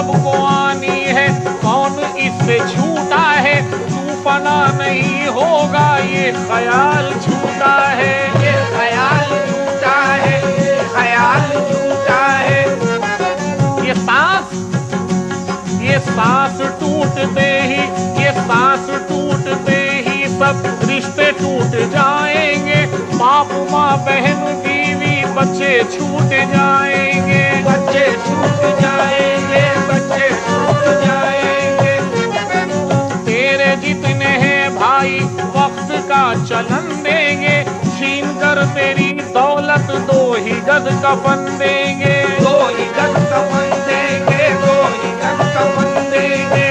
सबको आनी है, कौन इससे छूटा है, तू फना नहीं होगा ये ख्याल झूठा है, ये ख्याल झूठा है, ये ख्याल झूठा है। ये सांस टूटते ही, ये सांस टूटते ही सब रिश्ते टूट जाएंगे, बाप माँ बहन बीवी बच्चे छूट जाएंगे, बच्चे छूट जाएंगे, बच्चे छूट जाएंगे। तेरे जितने हैं भाई वक्त का चलन देंगे, छीन कर तेरी दौलत 2 ही गज कफन देंगे, 2 ही गज कफन देंगे, 2 ही गज कफन देंगे।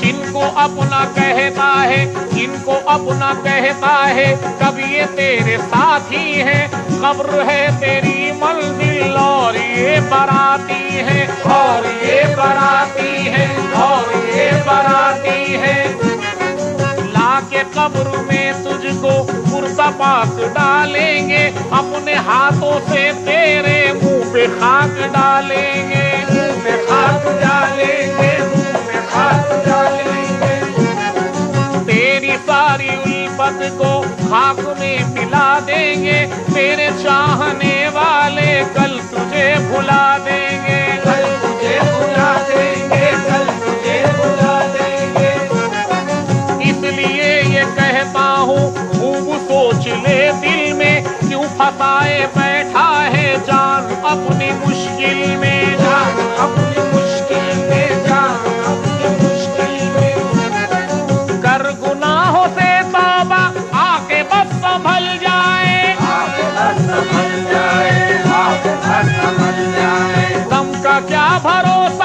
जिनको अपना कहता है, जिनको अपना कहता है, कब ये तेरे साथी है, कब्र है तेरी मंजिल और ये बाराती है, और ये बाराती है, और ये बाराती है। लाके कब्र में तुझको कुर्ता पाक डालेंगे, अपने हाथों से तेरे मुंह पे खाक डालेंगे, मुंह में खाक डालेंगे, मुंह में खाक डालेंगे। तेरी सारी उल्फत को खाक में मिला देंगे, तेरे चाहने वाले कल तुझे भुला देंगे, कल तुझे भुला देंगे, कल तुझे भुला देंगे। इसलिए ये कहता हूँ खूब सोच ले दिल में, क्यों फंसाए बैठा है जान अपनी मुश्किल में, जान अपनी मुश्किल में, जान अपनी मुश्किल में। कर गुनाहों से तौबा आके बस संभल जाए, आके बस संभल जाए, आके बस संभल जाए। गम का क्या भरोसा